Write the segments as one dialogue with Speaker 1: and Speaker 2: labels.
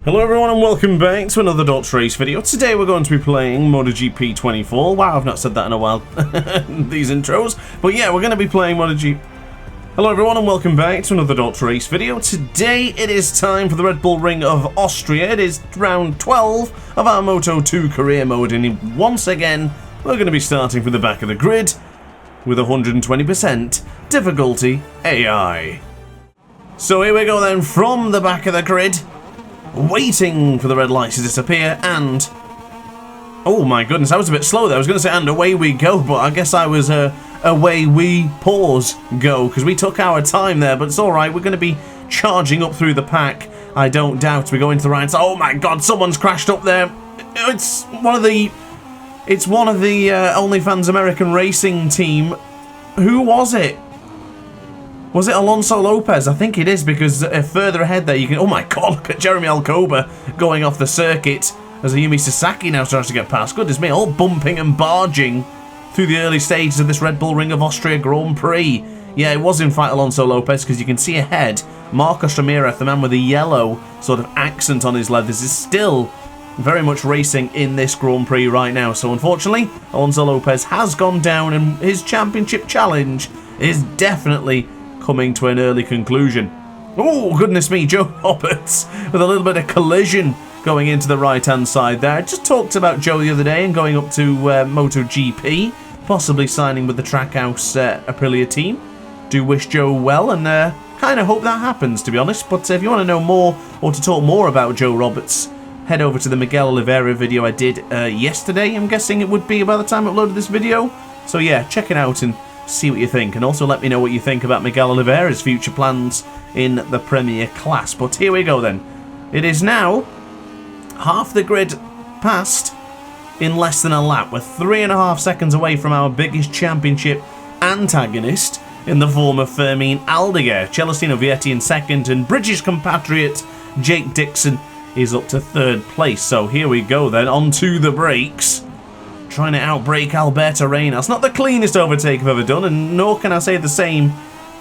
Speaker 1: Hello everyone and welcome back to another DrAce video. Today we're going to be playing MotoGP 24. Wow, I've not said that in a while, these intros. But yeah, we're going to be playing MotoGP. Hello everyone and welcome back to another DrAce video. Today it is time for the Red Bull Ring of Austria. It is round 12 of our Moto2 career mode, and once again we're going to be starting from the back of the grid with 120% difficulty AI. So here we go then, from the back of the grid, waiting for the red lights to disappear, and oh my goodness, I was a bit slow there. I was going to say and away we go, but I guess I was away we pause go, because we took our time there, but it's alright. We're going to be charging up through the pack, I don't doubt. We go into the right side. Oh my god, someone's crashed up there. It's one of the OnlyFans American Racing team. Who was it? Was it Alonso Lopez? I think it is, because further ahead there you can... Oh my god, look at Jeremy Alcoba going off the circuit as Ayumi Sasaki now starts to get past. Goodness me, all bumping and barging through the early stages of this Red Bull Ring of Austria Grand Prix. Yeah, it was in fact Alonso Lopez, because you can see ahead, Marcos Ramirez, the man with the yellow sort of accent on his leathers, is still very much racing in this Grand Prix right now. So unfortunately, Alonso Lopez has gone down, and his championship challenge is definitely coming to an early conclusion. Oh, goodness me, Joe Roberts with a little bit of collision going into the right-hand side there. I just talked about Joe the other day and going up to MotoGP, possibly signing with the Trackhouse Aprilia team. Do wish Joe well, and kind of hope that happens, to be honest. But if you want to know more or to talk more about Joe Roberts, head over to the Miguel Oliveira video I did yesterday. I'm guessing it would be by the time I uploaded this video. So yeah, check it out and see what you think, and also let me know what you think about Miguel Oliveira's future plans in the Premier class. But here we go then. It is now half the grid passed in less than a lap. We're 3.5 seconds away from our biggest championship antagonist in the form of Fermin Aldeguer. Celestino Vietti in second, and British compatriot Jake Dixon is up to third place. So here we go then, onto the brakes. Trying to outbrake Alberto Reynolds. Not the cleanest overtake I've ever done, and nor can I say the same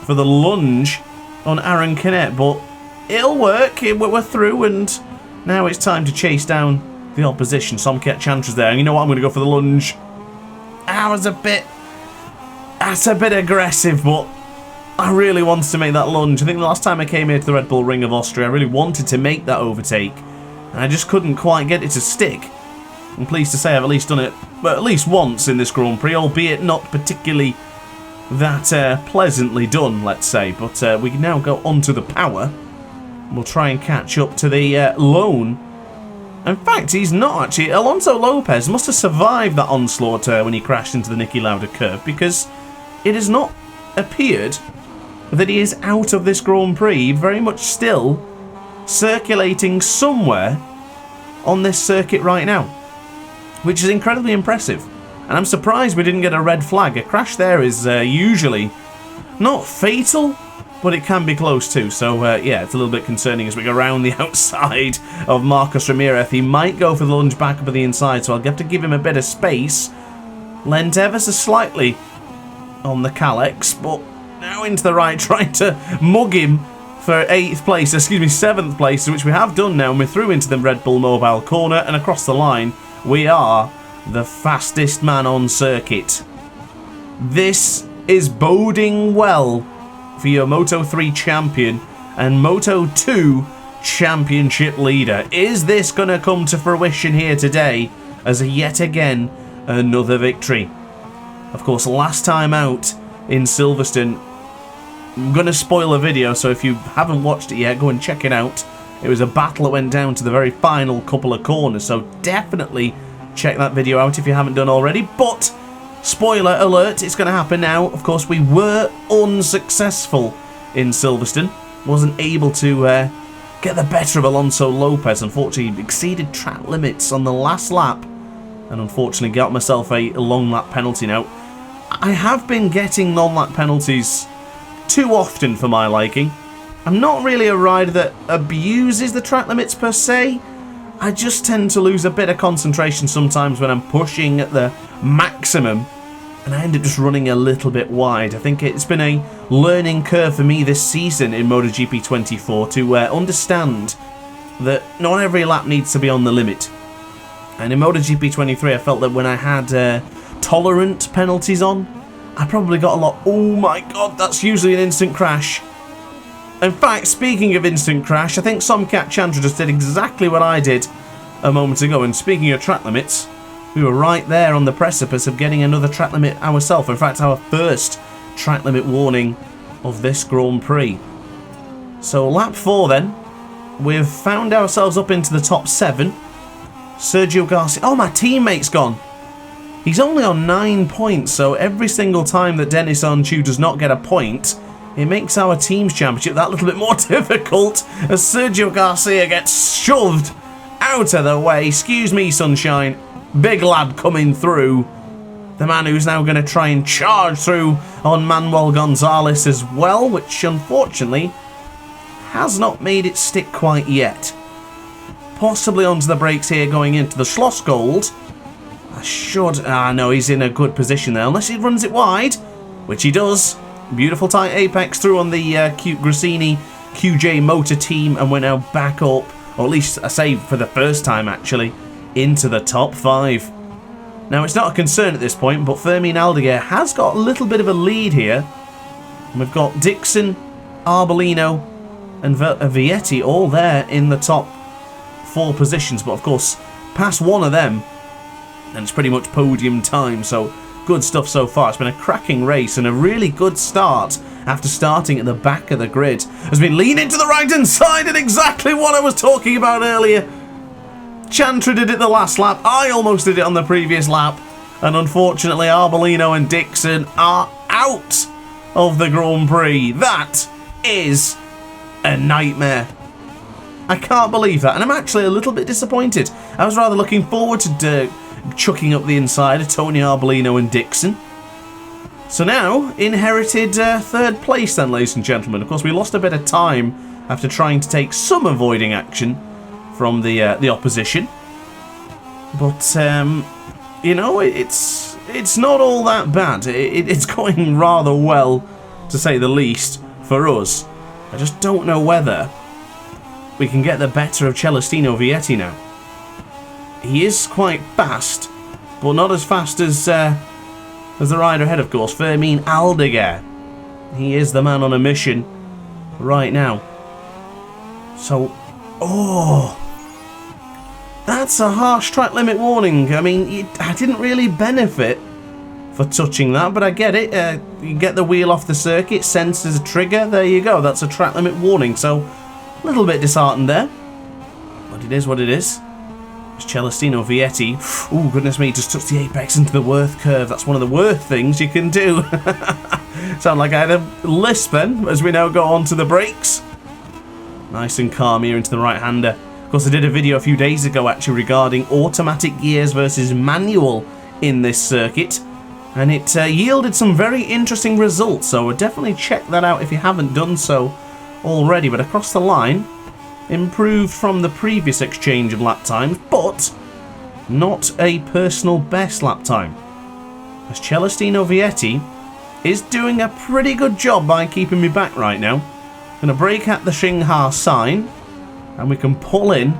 Speaker 1: for the lunge on Aaron Canet, but it'll work. We're through, and now it's time to chase down the opposition. Somket Chantra's there, and you know what? I'm going to go for the lunge. That's a bit aggressive, but I really wanted to make that lunge. I think the last time I came here to the Red Bull Ring of Austria, I really wanted to make that overtake, and I just couldn't quite get it to stick. I'm pleased to say I've at least done it, well, at least once in this Grand Prix, albeit not particularly that pleasantly done, let's say. But we can now go onto the power. We'll try and catch up to the lone. In fact, he's not actually. Alonso Lopez must have survived that onslaught when he crashed into the Niki Lauda curve, because it has not appeared that he is out of this Grand Prix. Very much still circulating somewhere on this circuit right now, which is incredibly impressive. And I'm surprised we didn't get a red flag. A crash there is usually not fatal, but it can be close to. So yeah, it's a little bit concerning as we go around the outside of Marcos Ramirez. He might go for the lunge back up at the inside, so I'll have to give him a bit of space. Lent ever so slightly on the Calyx, but now into the right, trying to mug him for 7th place, which we have done now, and we're through into the Red Bull Mobile corner, and across the line we are the fastest man on circuit. This is boding well for your Moto3 champion and Moto2 championship leader. Is this going to come to fruition here today as yet again another victory? Of course, last time out in Silverstone, I'm going to spoil a video, so if you haven't watched it yet, go and check it out. It was a battle that went down to the very final couple of corners, so definitely check that video out if you haven't done already. But, spoiler alert, it's going to happen now. Of course, we were unsuccessful in Silverstone. Wasn't able to get the better of Alonso Lopez. Unfortunately, exceeded track limits on the last lap, and unfortunately got myself a long lap penalty now. I have been getting non-lap penalties too often for my liking. I'm not really a rider that abuses the track limits per se. I just tend to lose a bit of concentration sometimes when I'm pushing at the maximum, and I end up just running a little bit wide. I think it's been a learning curve for me this season in MotoGP 24 to understand that not every lap needs to be on the limit. And in MotoGP 23, I felt that when I had tolerant penalties on, I probably got a lot. Oh my god, that's usually an instant crash. In fact, speaking of instant crash, I think Somcat Chandra just did exactly what I did a moment ago. And speaking of track limits, we were right there on the precipice of getting another track limit ourselves. In fact, our first track limit warning of this Grand Prix. So lap 4 then, we've found ourselves up into the top 7. Sergio Garcia, oh, my teammate's gone. He's only on 9 points, so every single time that Dennis Onchu does not get a point, it makes our team's championship that little bit more difficult as Sergio Garcia gets shoved out of the way. Excuse me, sunshine. Big lad coming through. The man who's now going to try and charge through on Manuel Gonzalez as well, which unfortunately has not made it stick quite yet. Possibly onto the brakes here going into the Schloss Gold. I should... no, he's in a good position there, unless he runs it wide, which he does. Beautiful tight apex through on the cute Grassini QJ Motor team, and we're now back up, or at least I say for the first time actually, into the top 5. Now it's not a concern at this point, but Fermin Aldeguer has got a little bit of a lead here. And we've got Dixon, Arbolino and Vietti all there in the top 4 positions, but of course past one of them and it's pretty much podium time, so good stuff so far. It's been a cracking race and a really good start after starting at the back of the grid. Has been leaning to the right hand side, and exactly what I was talking about earlier. Chantra did it the last lap, I almost did it on the previous lap, and unfortunately Arbolino and Dixon are out of the Grand Prix. That is a nightmare. I can't believe that, and I'm actually a little bit disappointed. I was rather looking forward to chucking up the inside of Tony Arbolino and Dixon. So now, inherited 3rd place then, ladies and gentlemen. Of course, we lost a bit of time after trying to take some avoiding action from the opposition. But, you know, it's not all that bad. It's going rather well, to say the least, for us. I just don't know whether we can get the better of Celestino Vietti now. He is quite fast, but not as fast as the rider ahead, of course, Fermin Aldeguer. He is the man on a mission right now. So, oh, that's a harsh track limit warning. I mean, I didn't really benefit for touching that, but I get it. You get the wheel off the circuit, senses a trigger, there you go. That's a track limit warning, so a little bit disheartened there. But it is what it is. It's Celestino Vietti. Oh, goodness me, just touched the apex into the Worth curve. That's one of the worst things you can do. Sound like I had a lisp then, as we now go on to the brakes. Nice and calm here into the right-hander. Of course, I did a video a few days ago, actually, regarding automatic gears versus manual in this circuit. And it yielded some very interesting results, so definitely check that out if you haven't done so already. But across the line, improved from the previous exchange of lap times, but not a personal best lap time, as Celestino Vietti is doing a pretty good job by keeping me back right now. Going to brake at the Xingha sign, and we can pull in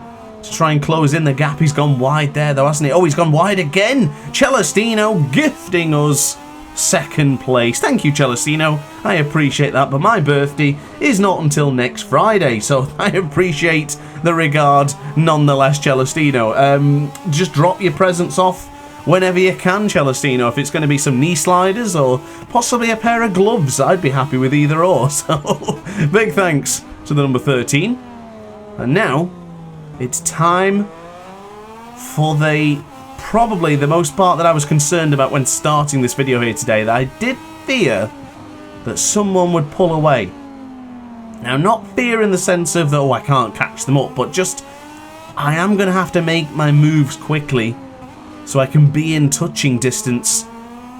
Speaker 1: to try and close in the gap. He's gone wide there though, hasn't he? Oh, he's gone wide again. Celestino gifting us 2nd place. Thank you, Celestino. I appreciate that, but my birthday is not until next Friday, so I appreciate the regard nonetheless, Celestino. Just drop your presents off whenever you can, Celestino. If it's going to be some knee sliders or possibly a pair of gloves, I'd be happy with either or. So, big thanks to the number 13. And now, it's time for probably the most part that I was concerned about when starting this video here today, that I did fear that someone would pull away. Now, not fear in the sense of, oh, I can't catch them up, but just, I am going to have to make my moves quickly so I can be in touching distance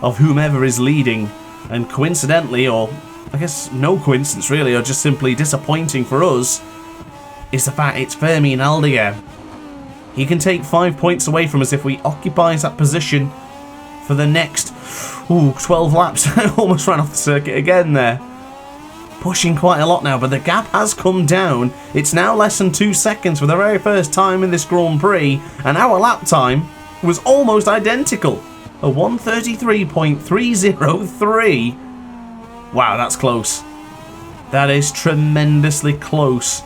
Speaker 1: of whomever is leading. And coincidentally, or I guess no coincidence really, or just simply disappointing for us, is the fact it's Fermin Aldeguer. He can take 5 points away from us if we occupies that position for the next 12 laps. I almost ran off the circuit again there. pushing quite a lot now, but the gap has come down. It's now less than 2 seconds for the very first time in this Grand Prix, and our lap time was almost identical. A 1:33.303. Wow, that's close. That is tremendously close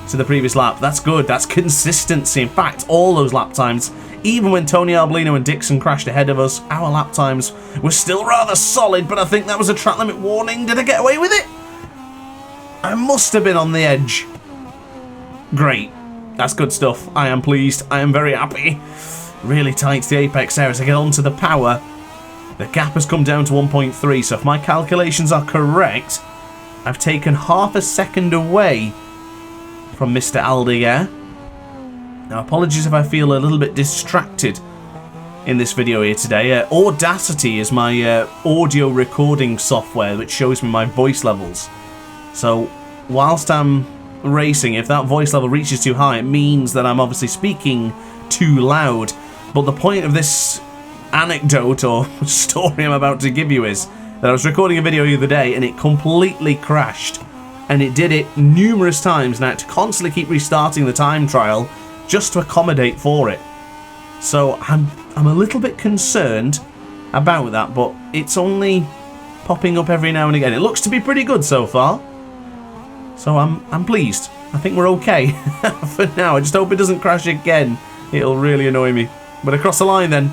Speaker 1: to the previous lap. That's good. That's consistency. In fact, all those lap times, even when Tony Arbolino and Dixon crashed ahead of us, our lap times were still rather solid, but I think that was a track limit warning. Did I get away with it? I must have been on the edge. Great. That's good stuff. I am pleased. I am very happy. Really tight to the apex there as I get onto the power. The gap has come down to 1.3, so if my calculations are correct, I've taken half a second away from Mr. Aldeguer. Now, apologies if I feel a little bit distracted in this video here today. Audacity is my audio recording software which shows me my voice levels. So, whilst I'm racing, if that voice level reaches too high, it means that I'm obviously speaking too loud. But the point of this anecdote or story I'm about to give you is that I was recording a video the other day and it completely crashed. And it did it numerous times, and I had to constantly keep restarting the time trial just to accommodate for it. So I'm a little bit concerned about that, but it's only popping up every now and again. It looks to be pretty good so far. So I'm pleased. I think we're okay for now. I just hope it doesn't crash again. It'll really annoy me. But across the line then,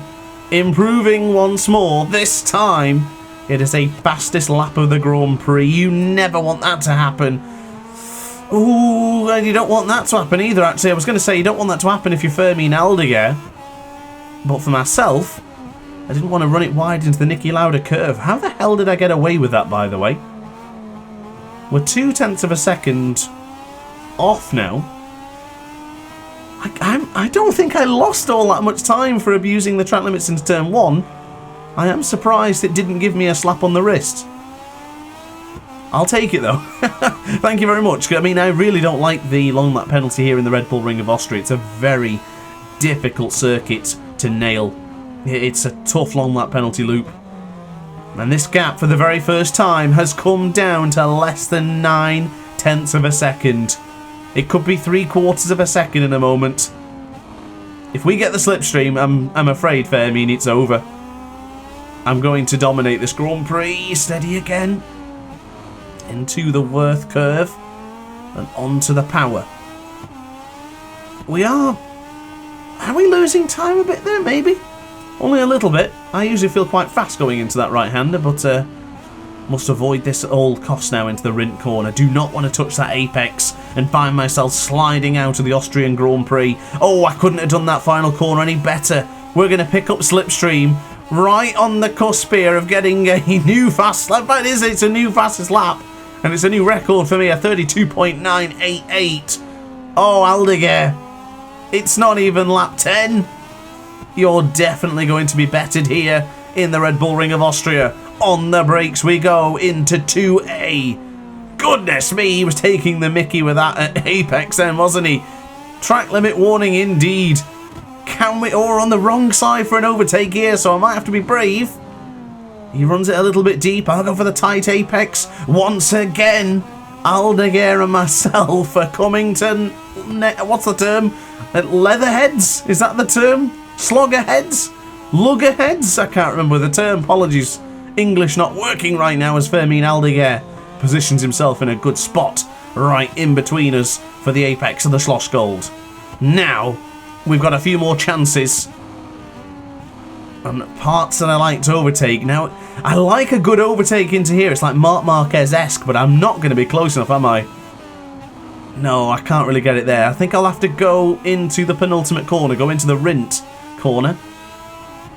Speaker 1: improving once more. This time, it is a fastest lap of the Grand Prix. You never want that to happen. Ooh, and you don't want that to happen either, actually. I was going to say you don't want that to happen if you're Fermín Aldeguer. But for myself, I didn't want to run it wide into the Niki Lauda curve. How the hell did I get away with that, by the way? We're 0.2 of a second off now. I don't think I lost all that much time for abusing the track limits into turn 1. I am surprised it didn't give me a slap on the wrist. I'll take it though. Thank you very much. I mean, I really don't like the long lap penalty here in the Red Bull Ring of Austria. It's a very difficult circuit to nail. It's a tough long lap penalty loop. And this gap for the very first time has come down to less than 0.9 of a second. It could be 3/4 of a second in a moment. If we get the slipstream, I'm afraid, Fermín, it's over. I'm going to dominate this Grand Prix. Steady again. Into the Worth curve. And onto the power. Are we losing time a bit there, maybe? Only a little bit. I usually feel quite fast going into that right-hander, but must avoid this at all costs now into the Rindt corner. Do not want to touch that apex and find myself sliding out of the Austrian Grand Prix. Oh, I couldn't have done that final corner any better. We're going to pick up slipstream right on the cusp here of getting a new fast lap. That is, it's a new fastest lap. And it's a new record for me, a 32.988. Oh, Aldeguer. It's not even lap 10. You're definitely going to be bettered here in the Red Bull Ring of Austria. On the brakes we go into 2A. Goodness me, he was taking the mickey with that at apex then, wasn't he? Track limit warning indeed. Can we... Oh, we're on the wrong side for an overtake here, so I might have to be brave. He runs it a little bit deep. I'll go for the tight apex. Once again, Aldeguer and myself are coming to... What's the term? Leatherheads? Is that the term? Sloggerheads? Luggerheads? I can't remember the term. Apologies. English not working right now as Fermín Aldeguer positions himself in a good spot right in between us for the apex of the Schloss Gold. Now, we've got a few more chances and parts that I like to overtake. Now, I like a good overtake into here. It's like Marc Marquez-esque, but I'm not going to be close enough, am I? No, I can't really get it there. I think I'll have to go into the penultimate corner, go into the Rindt corner.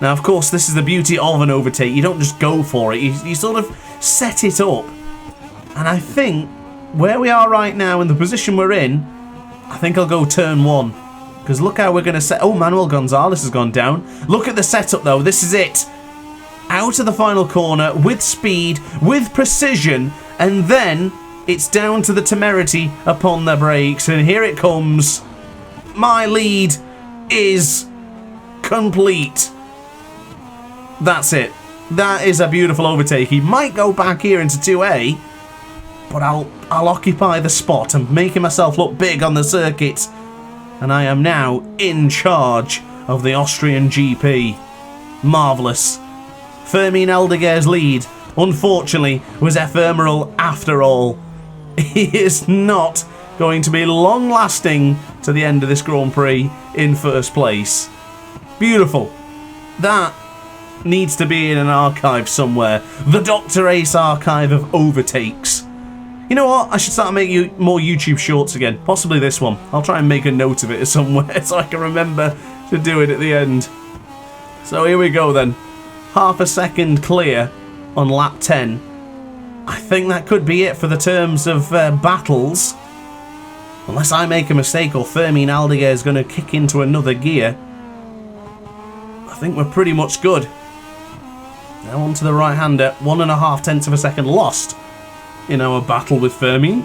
Speaker 1: Now, of course, this is the beauty of an overtake. You don't just go for it. You sort of set it up. And I think where we are right now in the position we're in, I think I'll go turn 1. Because look how we're going to set... Oh, Manuel Gonzalez has gone down. Look at the setup, though. This is it. Out of the final corner with speed, with precision. And then it's down to the temerity upon the brakes. And here it comes. My lead is complete. That's it. That is a beautiful overtake. He might go back here into 2A. but I'll occupy the spot. I'm making myself look big on the circuit, and I am now in charge of the Austrian GP. Marvellous. Fermin Aldeguer's lead, unfortunately, was ephemeral after all. He is not going to be long-lasting to the end of this Grand Prix in first place. Beautiful. That needs to be in an archive somewhere. The DrAce archive of overtakes. You know what? I should start making more YouTube shorts again. Possibly this one. I'll try and make a note of it somewhere so I can remember to do it at the end. So here we go then. Half a second clear on lap 10. I think that could be it for the terms of battles. Unless I make a mistake or Fermin Aldeguer is going to kick into another gear. I think we're pretty much good. Now on to the right-hander. 1.5 tenths of a second lost in our battle with Fermin.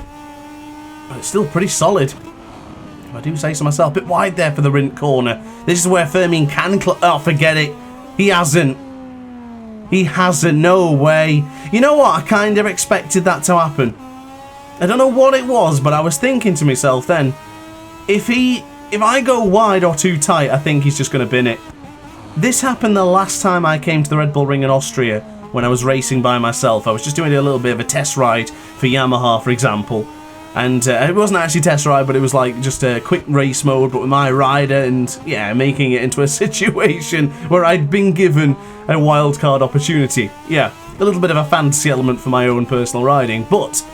Speaker 1: But it's still pretty solid, if I do say so myself. A bit wide there for the Rindt corner. This is where Fermin can... Oh, forget it. He hasn't. He hasn't. No way. You know what? I kind of expected that to happen. I don't know what it was, but I was thinking to myself then, if I go wide or too tight, I think he's just going to bin it. This happened the last time I came to the Red Bull Ring in Austria when I was racing by myself. I was just doing a little bit of a test ride for Yamaha, for example. And it wasn't actually a test ride, but it was like just a quick race mode, but with my rider and, yeah, making it into a situation where I'd been given a wildcard opportunity. Yeah, a little bit of a fantasy element for my own personal riding, but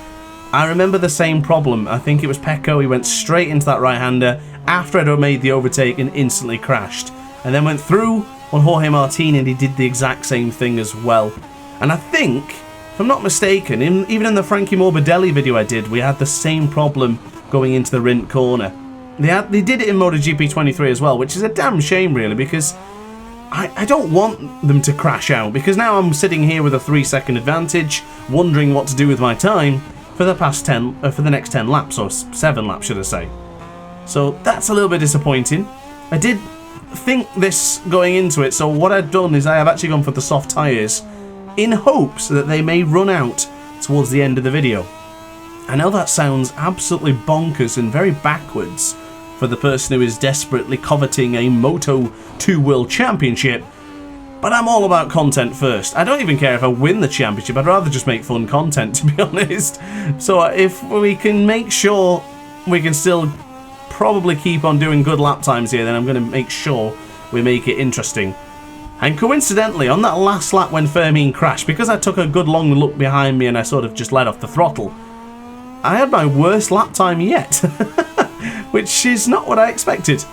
Speaker 1: I remember the same problem. I think it was Pecco. He went straight into that right-hander after I'd made the overtake and instantly crashed. And then went through on Jorge Martin and he did the exact same thing as well. And I think, if I'm not mistaken, even in the Frankie Morbidelli video I did, we had the same problem going into the Rindt corner. They did it in MotoGP 23 as well, which is a damn shame really, because I don't want them to crash out, because now I'm sitting here with a 3-second advantage, wondering what to do with my time for the next 10 laps, or 7 laps should I say. So that's a little bit disappointing. I did think this going into it, so what I've done is I have actually gone for the soft tyres in hopes that they may run out towards the end of the video. I know that sounds absolutely bonkers and very backwards for the person who is desperately coveting a Moto 2 World Championship, but I'm all about content first. I don't even care if I win the championship, I'd rather just make fun content, to be honest. So if we can make sure we can still probably keep on doing good lap times here, then I'm going to make sure we make it interesting. And coincidentally, on that last lap when Fermin crashed, because I took a good long look behind me and I sort of just let off the throttle, I had my worst lap time yet, which is not what I expected.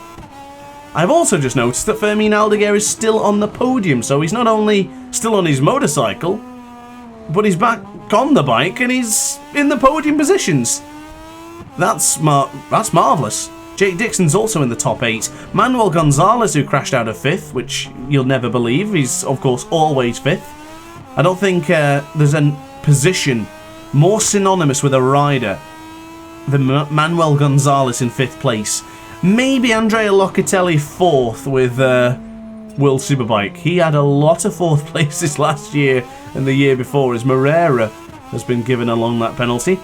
Speaker 1: I've also just noticed that Fermin Aldeguer is still on the podium, so he's not only still on his motorcycle, but he's back on the bike and he's in the podium positions. That's marvellous. Jake Dixon's also in the top 8. Manuel Gonzalez, who crashed out of 5th, which you'll never believe, he's of course always 5th. I don't think there's a position more synonymous with a rider than Manuel Gonzalez in 5th place. Maybe Andrea Locatelli 4th with World Superbike. He had a lot of 4th places last year and the year before, as Moreira has been given along that penalty.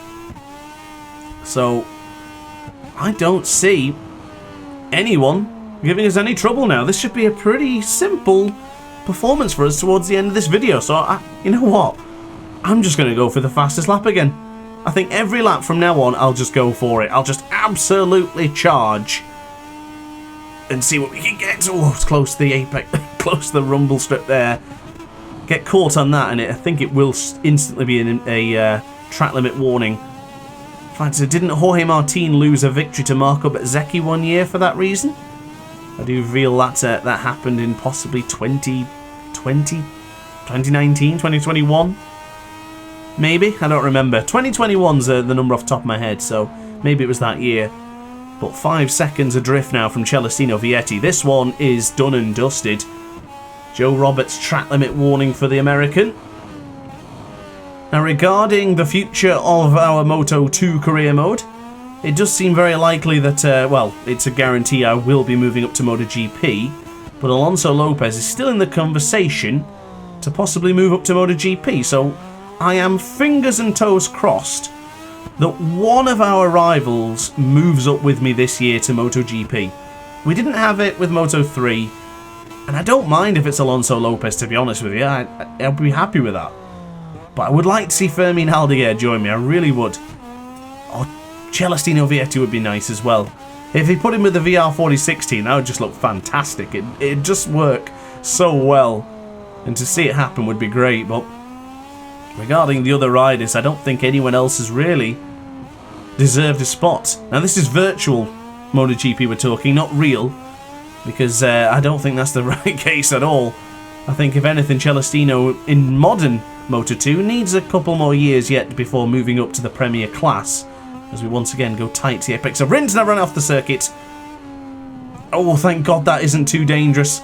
Speaker 1: So I don't see anyone giving us any trouble now. This should be a pretty simple performance for us towards the end of this video. So you know what? I'm just going to go for the fastest lap again. I think every lap from now on, I'll just go for it. I'll just absolutely charge and see what we can get to. Oh, it's close to the apex, close to the rumble strip there. Get caught on that, and I think it will instantly be a track limit warning. In fact, didn't Jorge Martin lose a victory to Marco Bezzecchi one year for that reason? I do feel that that happened in possibly 2020, 2019, 2021. Maybe? I don't remember. 2021's the number off the top of my head, so maybe it was that year. But 5 seconds adrift now from Celestino Vietti. This one is done and dusted. Joe Roberts track limit warning for the American. Now regarding the future of our Moto 2 career mode, it does seem very likely that, well, it's a guarantee I will be moving up to MotoGP, but Alonso Lopez is still in the conversation to possibly move up to MotoGP, so I am fingers and toes crossed that one of our rivals moves up with me this year to MotoGP. We didn't have it with Moto3, and I don't mind if it's Alonso Lopez, to be honest with you. I'd be happy with that. But I would like to see Fermin Aldeguer join me, I really would. Or Celestino Vietti would be nice as well. If he put him with the VR4016 team, that would just look fantastic. It'd just work so well. And to see it happen would be great, but regarding the other riders, I don't think anyone else has really deserved a spot. Now this is virtual MotoGP we're talking, not real, because I don't think that's the right case at all. I think if anything, Celestino in modern Moto2 needs a couple more years yet before moving up to the Premier class, as we once again go tight to the apex of Rins and I run off the circuit. Oh, thank God that isn't too dangerous.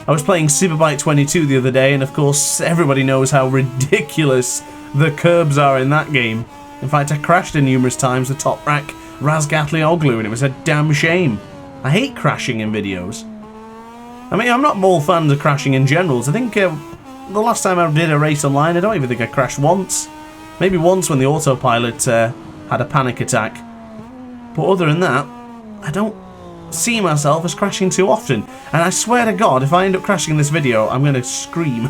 Speaker 1: I was playing Superbike 22 the other day, and of course everybody knows how ridiculous the curbs are in that game. In fact, I crashed in numerous times the top rack Razgatlioglu, and it was a damn shame. I hate crashing in videos. I mean, I'm not all fans of crashing in generals. I think the last time I did a race online, I don't even think I crashed once. Maybe once when the autopilot had a panic attack. But other than that, I don't see myself as crashing too often. And I swear to God, if I end up crashing in this video, I'm going to scream.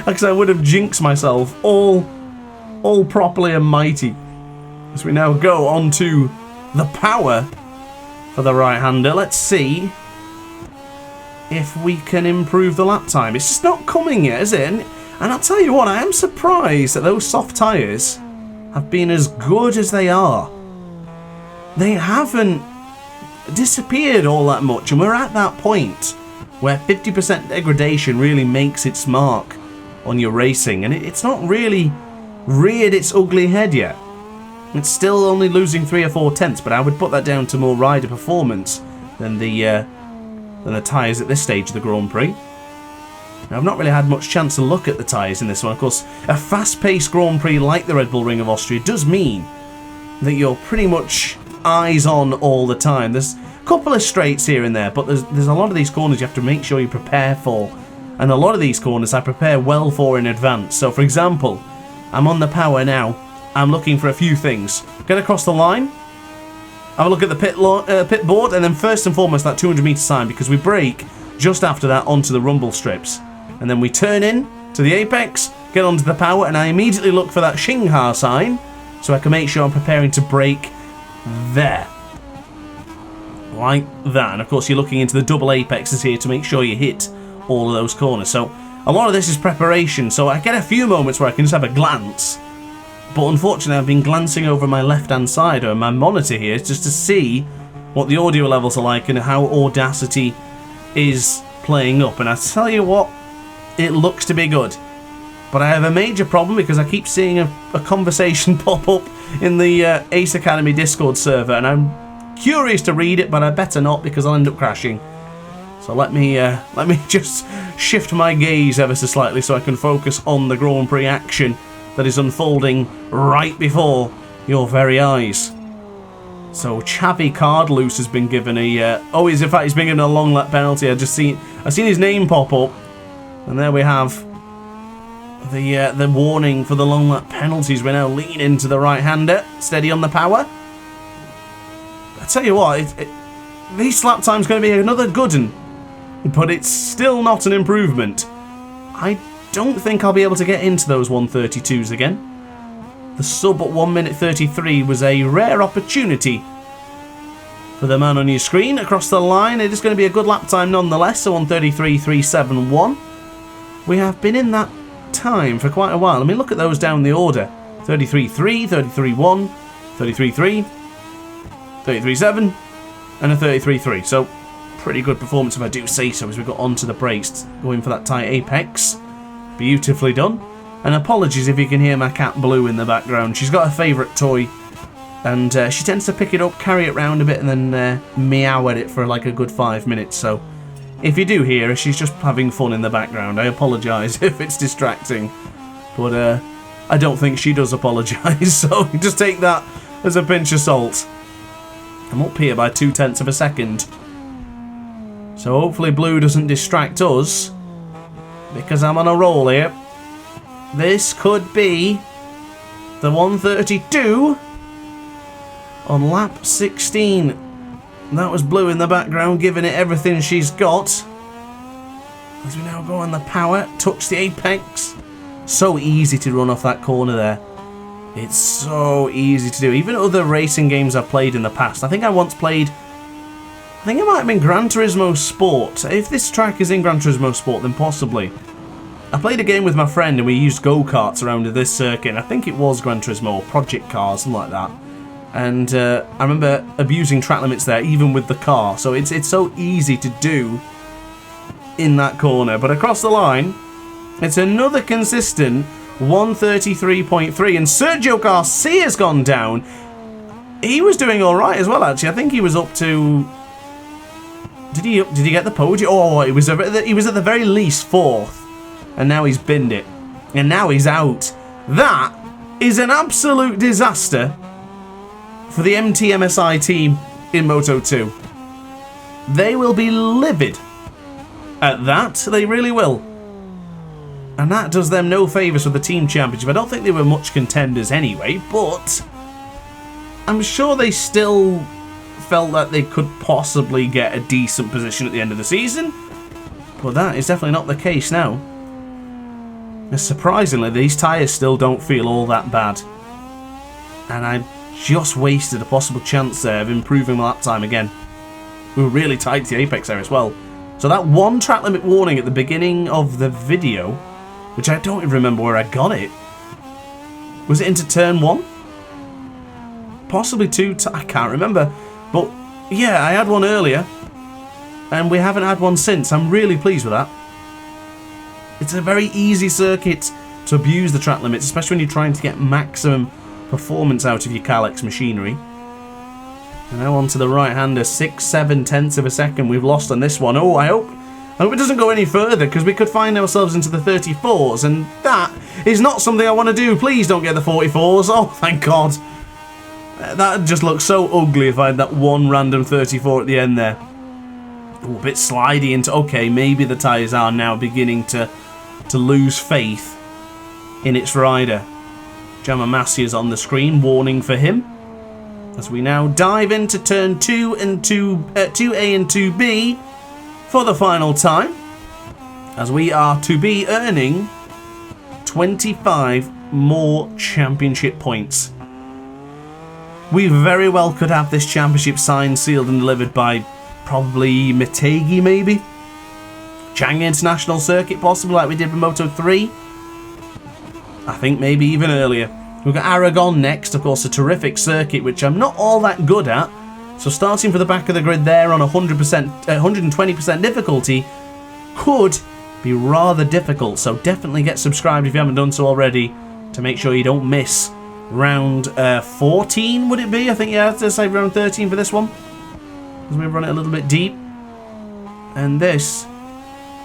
Speaker 1: Because I would have jinxed myself all properly and mighty. As we now go on to the power for the right-hander. Let's see if we can improve the lap time. It's just not coming yet, is it? And I'll tell you what, I am surprised that those soft tyres have been as good as they are. They haven't disappeared all that much, and we're at that point where 50% degradation really makes its mark on your racing, and it's not really reared its ugly head yet. It's still only losing 3 or 4 tenths, but I would put that down to more rider performance than the tyres at this stage of the Grand Prix. Now, I've not really had much chance to look at the tyres in this one. Of course, a fast-paced Grand Prix like the Red Bull Ring of Austria does mean that you're pretty much eyes on all the time. There's a couple of straights here and there, but there's a lot of these corners you have to make sure you prepare for. And a lot of these corners I prepare well for in advance. So, for example, I'm on the power now. I'm looking for a few things. Get across the line. Have a look at the pit board, and then first and foremost that 200 meter sign, because we brake just after that onto the rumble strips. And then we turn in to the apex, get onto the power, and I immediately look for that Xinghua sign so I can make sure I'm preparing to brake there. Like that. And of course you're looking into the double apexes here to make sure you hit all of those corners. So a lot of this is preparation, so I get a few moments where I can just have a glance. But unfortunately I've been glancing over my left hand side or my monitor here just to see what the audio levels are like and how Audacity is playing up. And I tell you what, it looks to be good. But I have a major problem because I keep seeing a conversation pop up in the Ace Academy Discord server, and I'm curious to read it, but I better not because I'll end up crashing. So let me just shift my gaze ever so slightly so I can focus on the Grand Prix action that is unfolding right before your very eyes. So Xavi Cardloose has been given a he's been given a long lap penalty. I've seen his name pop up, and there we have the warning for the long lap penalties. We now lean into the right-hander, steady on the power. I tell you what, this lap time's going to be another good one, but it's still not an improvement. I don't think I'll be able to get into those 132s again. The sub at 1 minute 33 was a rare opportunity for the man on your screen. Across the line, it is going to be a good lap time nonetheless, so 133.371. We have been in that time for quite a while. I mean, look at those down the order. 33.3, 33.1, 33.3, 33.7, and a 33.3. So, pretty good performance if I do say so as we got onto the brakes, going for that tight apex. Beautifully done. And apologies if you can hear my cat Blue in the background. She's got a favourite toy, and she tends to pick it up, carry it around a bit, and then meow at it for like a good 5 minutes. So if you do hear her, she's just having fun in the background. I apologise if it's distracting, but I don't think she does apologise, so just take that as a pinch of salt. I'm up here by 0.2 of a second, so hopefully Blue doesn't distract us, because I'm on a roll here. This could be the 132 on lap 16. That was Blue in the background, giving it everything she's got. As we now go on the power, touch the apex. So easy to run off that corner there. It's so easy to do. Even other racing games I've played in the past. I think I once played... I think it might have been Gran Turismo Sport. If this track is in Gran Turismo Sport, then possibly. I played a game with my friend and we used go-karts around this circuit. And I think it was Gran Turismo or Project Cars, something like that. And I remember abusing track limits there, even with the car. So it's so easy to do in that corner. But across the line, it's another consistent 133.3. And Sergio Garcia's gone down. He was doing all right as well, actually. I think he was up to... Did he get the podium? Oh, he was at the very least 4th. And now he's binned it. And now he's out. That is an absolute disaster for the MTMSI team in Moto 2. They will be livid at that. They really will. And that does them no favours for the team championship. I don't think they were much contenders anyway, but I'm sure they still felt that they could possibly get a decent position at the end of the season. But that is definitely not the case now. And surprisingly, these tyres still don't feel all that bad. And I just wasted a possible chance there of improving my lap time again. We were really tight to the apex there as well. So that one track limit warning at the beginning of the video, which I don't even remember where I got it. Was it into turn 1? Possibly 2, I can't remember. But yeah, I had one earlier. And we haven't had one since. I'm really pleased with that. It's a very easy circuit to abuse the track limits, especially when you're trying to get maximum performance out of your Kalex machinery. And now on to the right-hander, 6-7 tenths of a second we've lost on this one. Oh, I hope it doesn't go any further, because we could find ourselves into the 34s, and that is not something I want to do. Please don't get the 44s. Oh, thank God. That just looks so ugly if I had that one random 34 at the end there. Oh, a bit slidey into... Okay, maybe the tyres are now beginning to lose faith in its rider. Jamamasi is on the screen, warning for him. As we now dive into turn 2 and 2A and 2B for the final time. As we are to be earning 25 more championship points. We very well could have this championship signed, sealed and delivered by probably Motegi maybe? Chang International Circuit possibly, like we did with Moto 3. I think maybe even earlier. We've got Aragon next, of course, a terrific circuit which I'm not all that good at. So starting for the back of the grid there on 120% difficulty could be rather difficult. So definitely get subscribed if you haven't done so already to make sure you don't miss round 14, would it be? I think, yeah, I'd say round 13 for this one. As we run it a little bit deep. And this...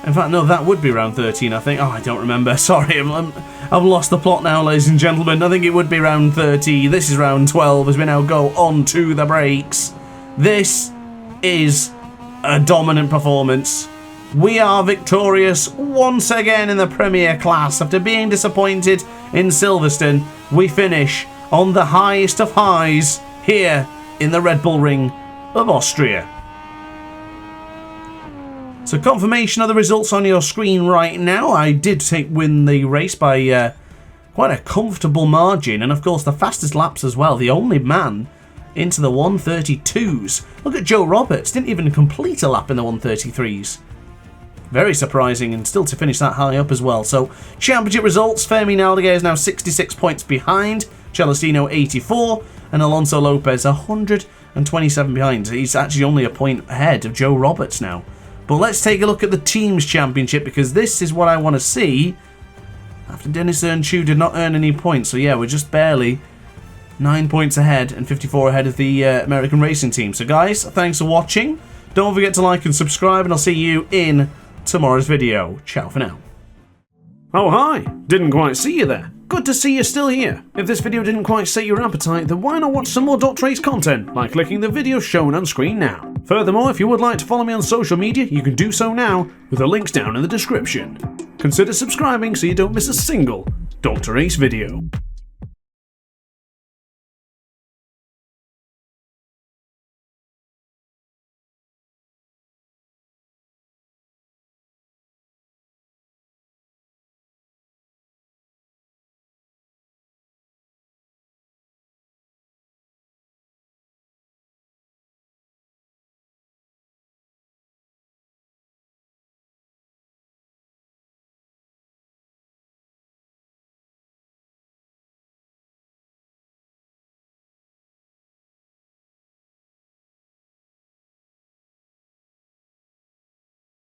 Speaker 1: In fact, no, that would be round 13, I think. Oh, I don't remember. Sorry, I've lost the plot now, ladies and gentlemen. I think it would be round 30. This is round 12 as we now go on to the brakes. This is a dominant performance. We are victorious once again in the Premier class. After being disappointed in Silverstone, we finish on the highest of highs here in the Red Bull Ring of Austria. So confirmation of the results on your screen right now. I did win the race by quite a comfortable margin. And of course the fastest laps as well. The only man into the 132s. Look at Joe Roberts. Didn't even complete a lap in the 133s. Very surprising, and still to finish that high up as well. So championship results. Fermin Aldeguer is now 66 points behind. Celestino 84. And Alonso Lopez 127 behind. He's actually only a point ahead of Joe Roberts now. But let's take a look at the Teams Championship, because this is what I want to see. After Denis Earnshaw did not earn any points. So yeah, we're just barely 9 points ahead and 54 ahead of the American racing team. So guys, thanks for watching. Don't forget to like and subscribe, and I'll see you in tomorrow's video. Ciao for now. Oh hi, didn't quite see you there. Good to see you're still here. If this video didn't quite set your appetite, then why not watch some more DrAce content by clicking the video shown on screen now. Furthermore, if you would like to follow me on social media, you can do so now with the links down in the description. Consider subscribing so you don't miss a single DrAce video.